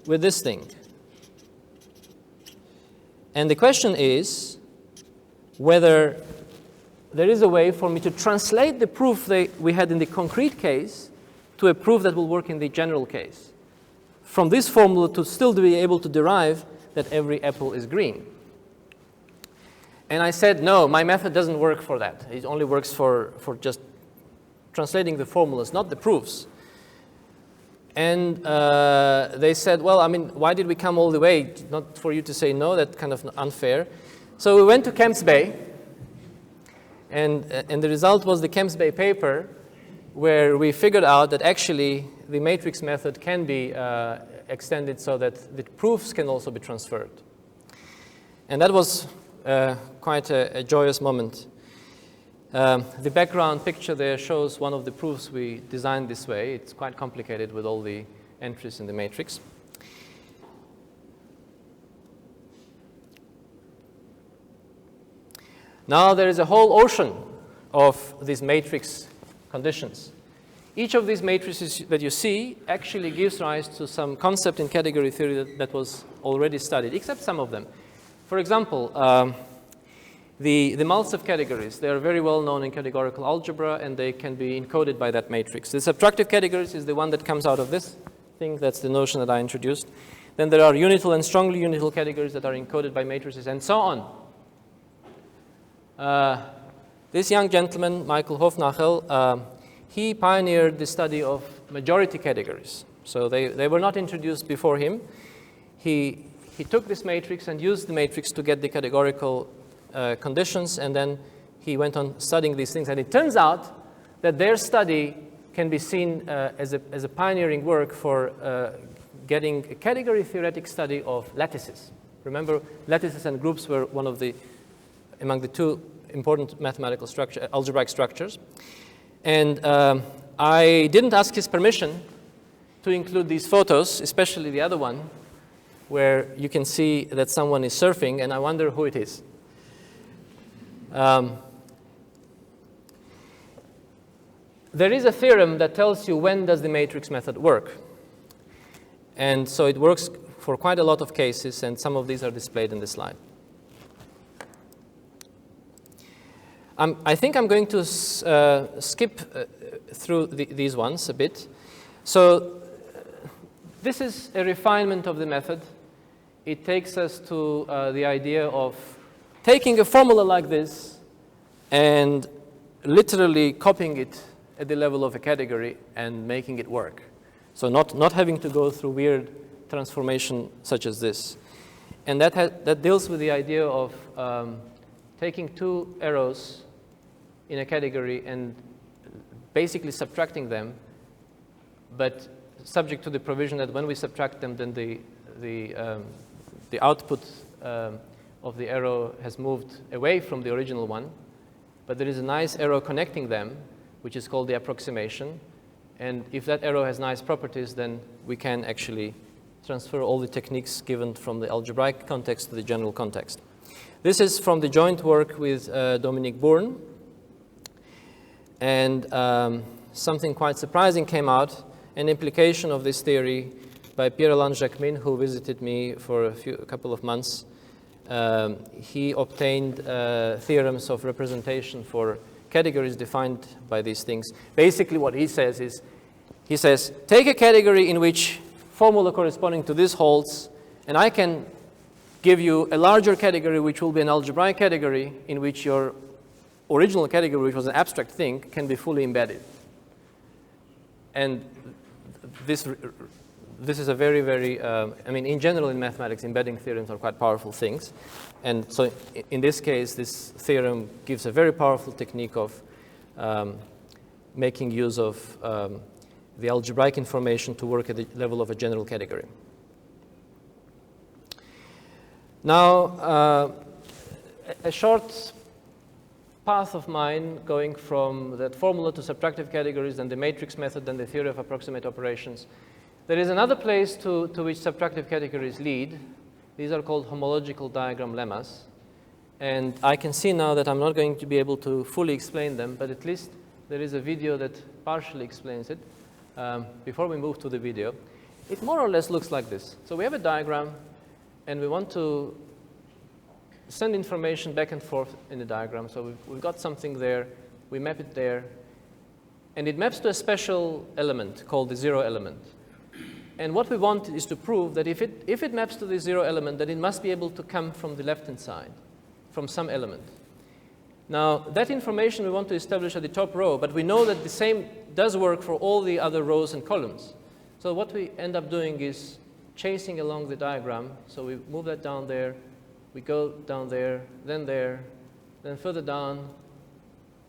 this thing. And the question is whether there is a way for me to translate the proof we had in the concrete case to a proof that will work in the general case. From this formula to still be able to derive that every apple is green. And I said, no, my method doesn't work for that. It only works for just translating the formulas, not the proofs. And they said, well, I mean, why did we come all the way? Not for you to say no, that's kind of unfair. So we went to Kemps Bay, and the result was the Kemps Bay paper, where we figured out that actually the matrix method can be extended so that the proofs can also be transferred. And that was quite a joyous moment. The background picture there shows one of the proofs we designed this way. It's quite complicated with all the entries in the matrix. Now there is a whole ocean of these matrix conditions. Each of these matrices that you see actually gives rise to some concept in category theory that was already studied, except some of them. For example, the mults of categories, they are very well known in categorical algebra, and they can be encoded by that matrix. The subtractive categories is the one that comes out of this thing. That's the notion that I introduced. Then there are unital and strongly unital categories that are encoded by matrices, and so on. This young gentleman, Michael Hofnagel, he pioneered the study of majority categories. So they were not introduced before him. He took this matrix and used the matrix to get the categorical conditions, and then he went on studying these things. And it turns out that their study can be seen as a pioneering work for getting a category theoretic study of lattices. Remember, lattices and groups were among the two important mathematical algebraic structures. And I didn't ask his permission to include these photos, especially the other one, where you can see that someone is surfing, and I wonder who it is. There is a theorem that tells you when does the matrix method work. And so it works for quite a lot of cases, and some of these are displayed in the slide. I think I'm going to skip through these ones a bit. So this is a refinement of the method. It takes us to the idea of taking a formula like this and literally copying it at the level of a category and making it work. So not having to go through weird transformation such as this. And that deals with the idea of taking two arrows in a category and basically subtracting them, but subject to the provision that when we subtract them, then the output of the arrow has moved away from the original one. But there is a nice arrow connecting them, which is called the approximation. And if that arrow has nice properties, then we can actually transfer all the techniques given from the algebraic context to the general context. This is from the joint work with Dominique Bourne. And something quite surprising came out, an implication of this theory by Pierre-Alain Jacquemin, who visited me for a couple of months. He obtained theorems of representation for categories defined by these things. Basically what he says is, he says, take a category in which formula corresponding to this holds, and I can give you a larger category which will be an algebraic category in which your original category, which was an abstract thing, can be fully embedded. And this is a very, very, I mean, in general in mathematics, embedding theorems are quite powerful things. And so in this case, this theorem gives a very powerful technique of making use of the algebraic information to work at the level of a general category. Now, a short path of mine going from that formula to subtractive categories, then the matrix method, then the theory of approximate operations. There is another place to which subtractive categories lead. These are called homological diagram lemmas. And I can see now that I'm not going to be able to fully explain them, but at least there is a video that partially explains it. Before we move to the video, it more or less looks like this. So we have a diagram, and we want to send information back and forth in the diagram. So we've got something there, we map it there, and it maps to a special element called the zero element. And what we want is to prove that if it maps to the zero element, then it must be able to come from the left-hand side, from some element. Now, that information we want to establish at the top row, but we know that the same does work for all the other rows and columns. So what we end up doing is chasing along the diagram. So we move that down there, we go down there, then further down.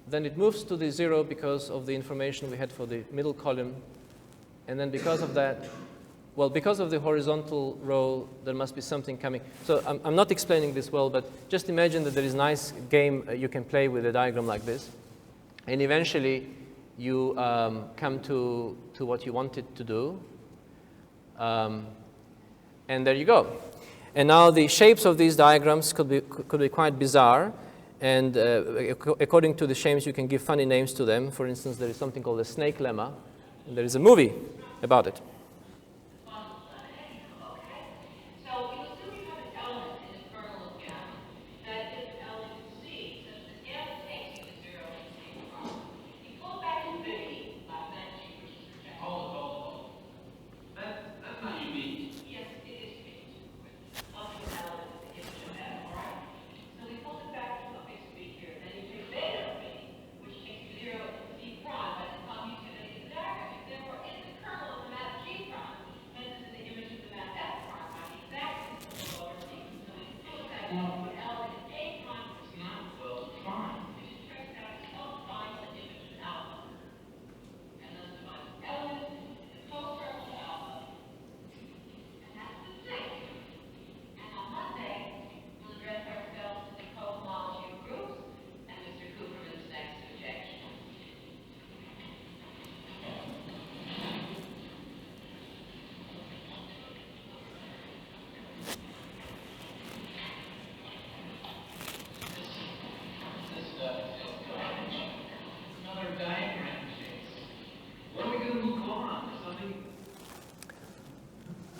Then it moves to the zero because of the information we had for the middle column. And then because of that, well, because of the horizontal row, there must be something coming. So I'm not explaining this well, but just imagine that there is a nice game you can play with a diagram like this. And eventually, you come to what you wanted to do. And there you go. And now the shapes of these diagrams could be quite bizarre. And according to the shapes, you can give funny names to them. For instance, there is something called a snake lemma. And there is a movie about it.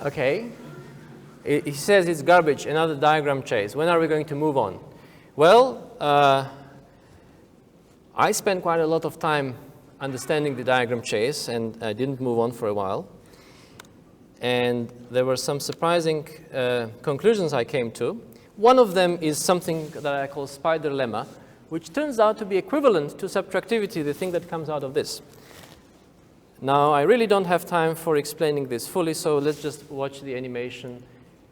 Okay. He says it's garbage, another diagram chase. When are we going to move on? Well, I spent quite a lot of time understanding the diagram chase, and I didn't move on for a while. And there were some surprising conclusions I came to. One of them is something that I call spider lemma, which turns out to be equivalent to subtractivity, the thing that comes out of this. Now, I really don't have time for explaining this fully, so let's just watch the animation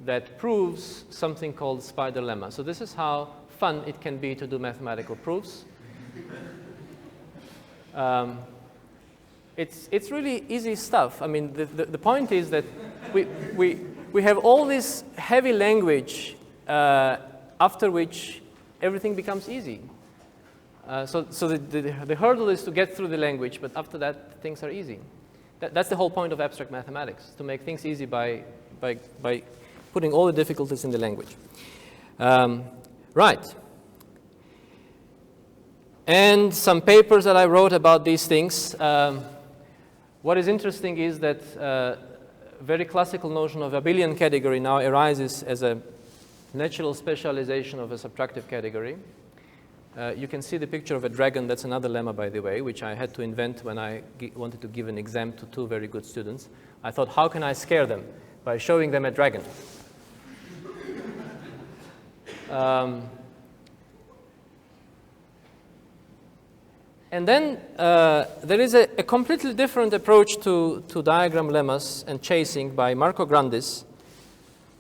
that proves something called spider lemma. So this is how fun it can be to do mathematical proofs. It's really easy stuff. I mean, the point is that we have all this heavy language after which everything becomes easy. So the hurdle is to get through the language, but after that, things are easy. That's the whole point of abstract mathematics, to make things easy by putting all the difficulties in the language. Right. And some papers that I wrote about these things. What is interesting is that a very classical notion of abelian category now arises as a natural specialization of a subtractive category. You can see the picture of a dragon. That's another lemma, by the way, which I had to invent when I wanted to give an exam to two very good students. I thought, how can I scare them? By showing them a dragon. And then there is a completely different approach to diagram lemmas and chasing by Marco Grandis.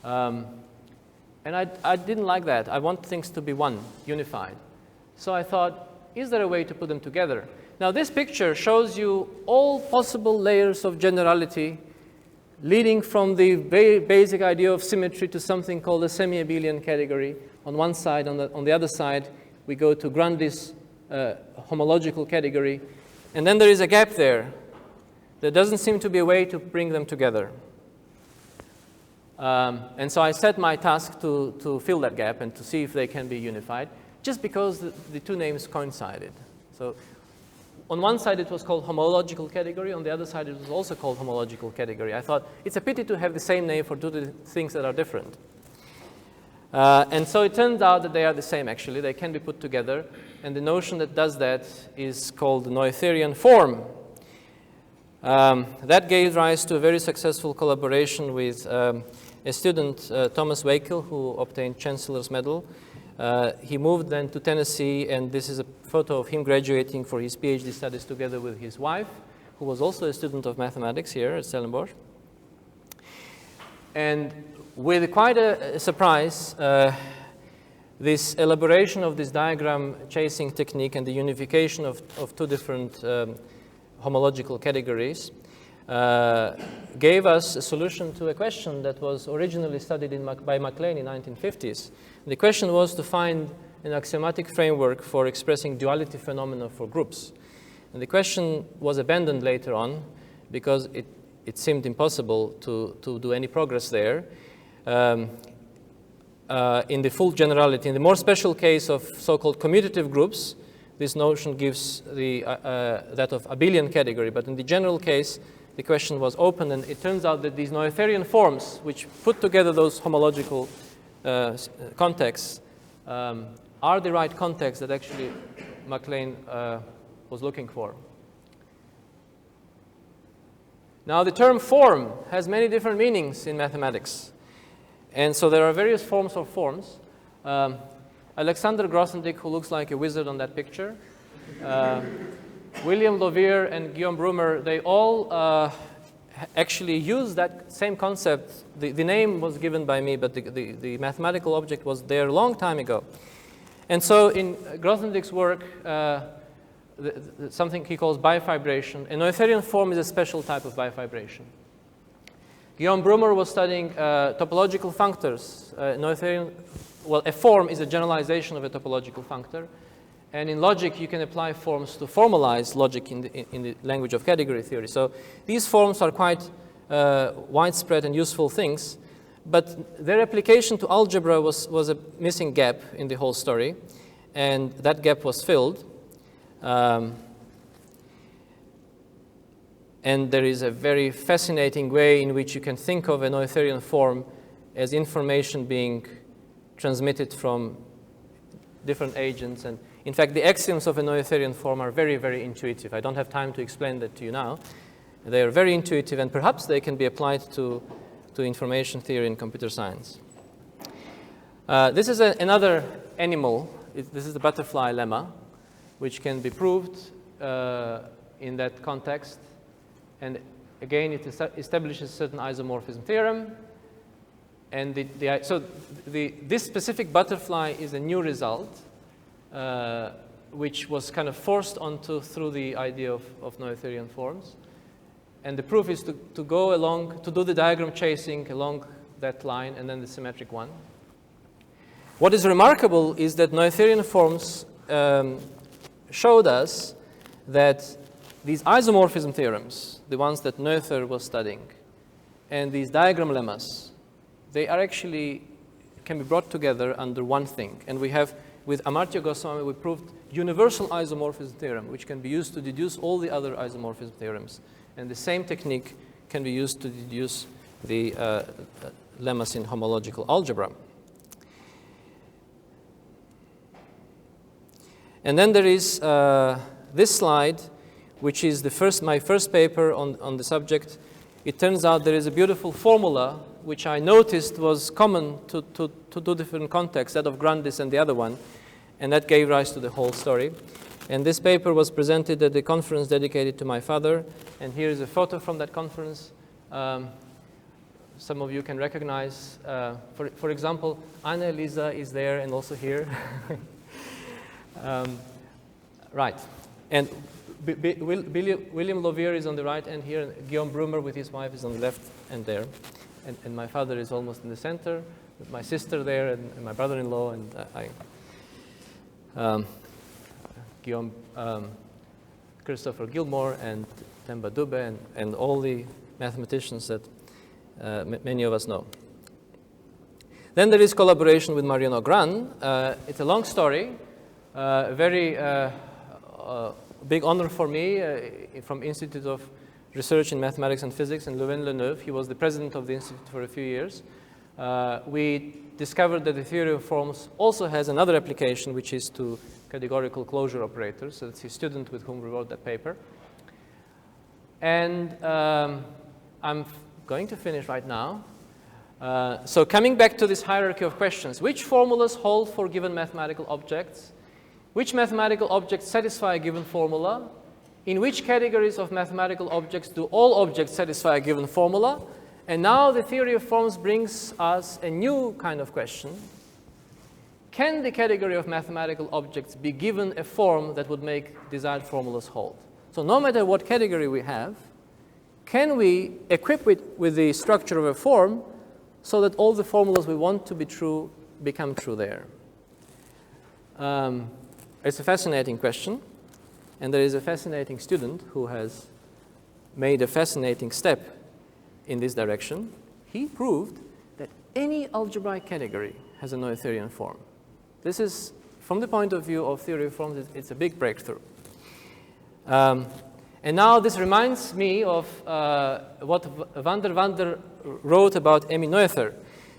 And I didn't like that. I want things to be one, unified. So I thought, is there a way to put them together? Now, this picture shows you all possible layers of generality leading from the very basic idea of symmetry to something called a semi-abelian category on one side. On the other side, we go to Grandis' homological category. And then there is a gap there. There doesn't seem to be a way to bring them together. And so I set my task to fill that gap and to see if they can be unified, just because the two names coincided. So on one side, it was called homological category. On the other side, it was also called homological category. I thought, it's a pity to have the same name for two things that are different. And so it turns out that they are the same, actually. They can be put together. And the notion that does that is called the Noetherian form. That gave rise to a very successful collaboration with a student, Thomas Wakel, who obtained Chancellor's Medal. He moved then to Tennessee, and this is a photo of him graduating for his PhD studies together with his wife, who was also a student of mathematics here at Stellenbosch. And with quite a surprise, this elaboration of this diagram chasing technique and the unification of two different homological categories gave us a solution to a question that was originally studied by MacLean in the 1950s. The question was to find an axiomatic framework for expressing duality phenomena for groups. And the question was abandoned later on because it seemed impossible to do any progress there. In the full generality, in the more special case of so-called commutative groups, this notion gives that of abelian category. But in the general case, the question was open, and it turns out that these Noetherian forms, which put together those homological contexts, are the right context that actually MacLean was looking for. Now, the term form has many different meanings in mathematics. And so there are various forms of forms. Alexander Grothendieck, who looks like a wizard on that picture, William Lovier and Guillaume Brumer, they all actually use that same concept. The name was given by me, but the mathematical object was there a long time ago. And so in Grothendieck's work, something he calls bifibration. A Noetherian form is a special type of bifibration. Guillaume Brumer was studying topological functors. A form is a generalization of a topological functor. And in logic, you can apply forms to formalize logic in the language of category theory. So these forms are quite widespread and useful things. But their application to algebra was a missing gap in the whole story. And that gap was filled. And there is a very fascinating way in which you can think of a Noetherian form as information being transmitted from different agents. And in fact, the axioms of a Noetherian form are very, very intuitive. I don't have time to explain that to you now. They are very intuitive, and perhaps they can be applied to information theory and computer science. This is another animal. This is the butterfly lemma, which can be proved in that context. And again, it establishes a certain isomorphism theorem. And this specific butterfly is a new result, which was kind of forced onto through the idea of Noetherian forms. And the proof is to go along, to do the diagram chasing along that line and then the symmetric one. What is remarkable is that Noetherian forms showed us that these isomorphism theorems, the ones that Noether was studying, and these diagram lemmas, they are actually can be brought together under one thing. And we have, with Amartya Goswami, we proved universal isomorphism theorem, which can be used to deduce all the other isomorphism theorems. And the same technique can be used to deduce the lemmas in homological algebra. And then there is this slide, which is my first paper on the subject. It turns out there is a beautiful formula, which I noticed was common to two different contexts, that of Grandis and the other one. And that gave rise to the whole story. And this paper was presented at the conference dedicated to my father. And here is a photo from that conference. Some of you can recognize, for example, Janelidze is there and also here. Right. And William Lovier is on the right end here, and Guillaume Brumer with his wife is on the left and there. And my father is almost in the center, with my sister there and my brother-in-law, and Guillaume, Christopher Gilmore and Themba Dube and all the mathematicians that many of us know. Then there is collaboration with Mariano Gran. It's a long story, a very big honor for me from Institute of Research in Mathematics and Physics in Louvain-la-Neuve. He was the president of the institute for a few years. We discovered that the theory of forms also has another application, which is to categorical closure operators. So that's his student with whom we wrote that paper. And I'm going to finish right now. So coming back to this hierarchy of questions, which formulas hold for given mathematical objects? Which mathematical objects satisfy a given formula? In which categories of mathematical objects do all objects satisfy a given formula? And now the theory of forms brings us a new kind of question. Can the category of mathematical objects be given a form that would make desired formulas hold? So no matter what category we have, can we equip it with the structure of a form so that all the formulas we want to be true become true there? It's a fascinating question, and there is a fascinating student who has made a fascinating step in this direction. He proved that any algebraic category has a Noetherian form. This is, from the point of view of theory of forms, it's a big breakthrough. And now this reminds me of what van der Wander wrote about Emmy Noether.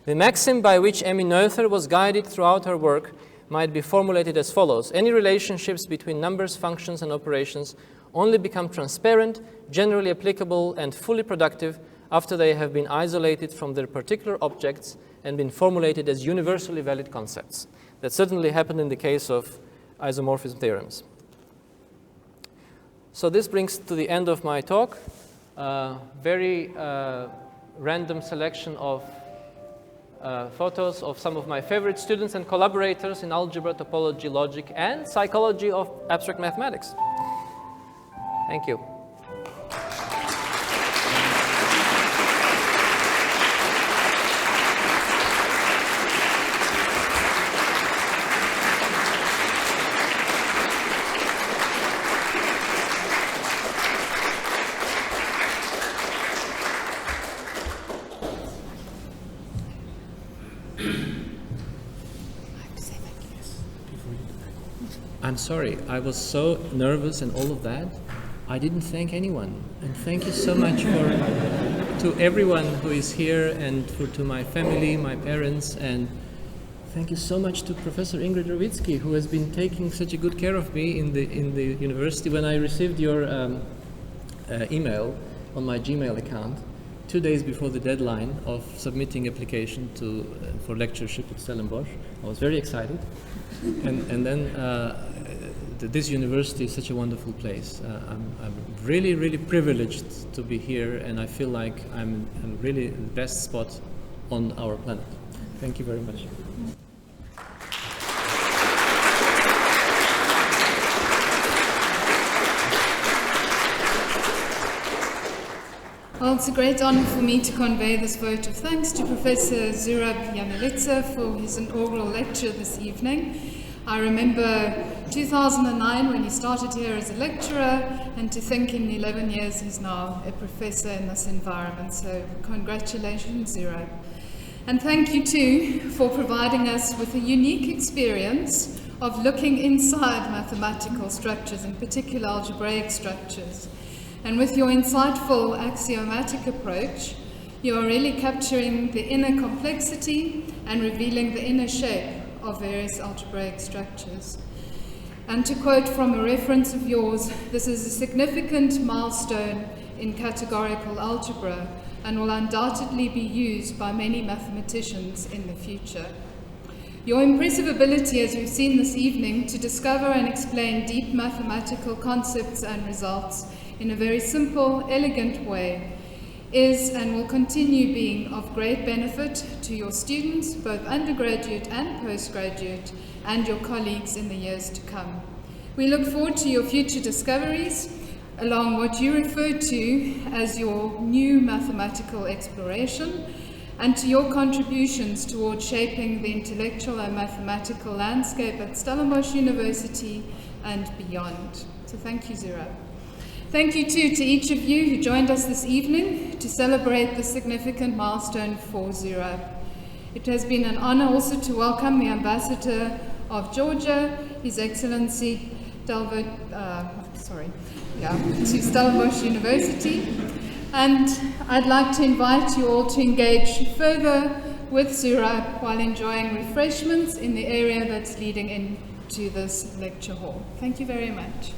The maxim by which Emmy Noether was guided throughout her work might be formulated as follows. Any relationships between numbers, functions, and operations only become transparent, generally applicable, and fully productive after they have been isolated from their particular objects and been formulated as universally valid concepts. That certainly happened in the case of isomorphism theorems. So this brings to the end of my talk. Very random selection of photos of some of my favorite students and collaborators in algebra, topology, logic, and psychology of abstract mathematics. Thank you. I'm sorry, I was so nervous and all of that, I didn't thank anyone. And thank you so much to everyone who is here, and to my family, my parents, and thank you so much to Professor Ingrid Rawitsky, who has been taking such a good care of me in the university. When I received your email on my Gmail account, 2 days before the deadline of submitting application for lectureship at Stellenbosch, I was very excited. And then this university is such a wonderful place. I'm really, really privileged to be here, and I feel like I'm really the best spot on our planet. Thank you very much. Well, it's a great honor for me to convey this vote of thanks to Professor Zurab Janelidze for his inaugural lecture this evening. I remember 2009 when he started here as a lecturer, and to think in 11 years he's now a professor in this environment. So congratulations, Zurab. And thank you too for providing us with a unique experience of looking inside mathematical structures, in particular algebraic structures. And with your insightful axiomatic approach, you are really capturing the inner complexity and revealing the inner shape of various algebraic structures. And to quote from a reference of yours, this is a significant milestone in categorical algebra and will undoubtedly be used by many mathematicians in the future. Your impressive ability, as we've seen this evening, to discover and explain deep mathematical concepts and results in a very simple, elegant way is and will continue being of great benefit to your students, both undergraduate and postgraduate, and your colleagues in the years to come. We look forward to your future discoveries along what you refer to as your new mathematical exploration, and to your contributions towards shaping the intellectual and mathematical landscape at Stellenbosch University and beyond. So thank you, Zurab. Thank you too to each of you who joined us this evening to celebrate the significant milestone for Zurab. It has been an honor also to welcome the Ambassador of Georgia, His Excellency to Stellenbosch University. And I'd like to invite you all to engage further with Zurab while enjoying refreshments in the area that's leading into this lecture hall. Thank you very much.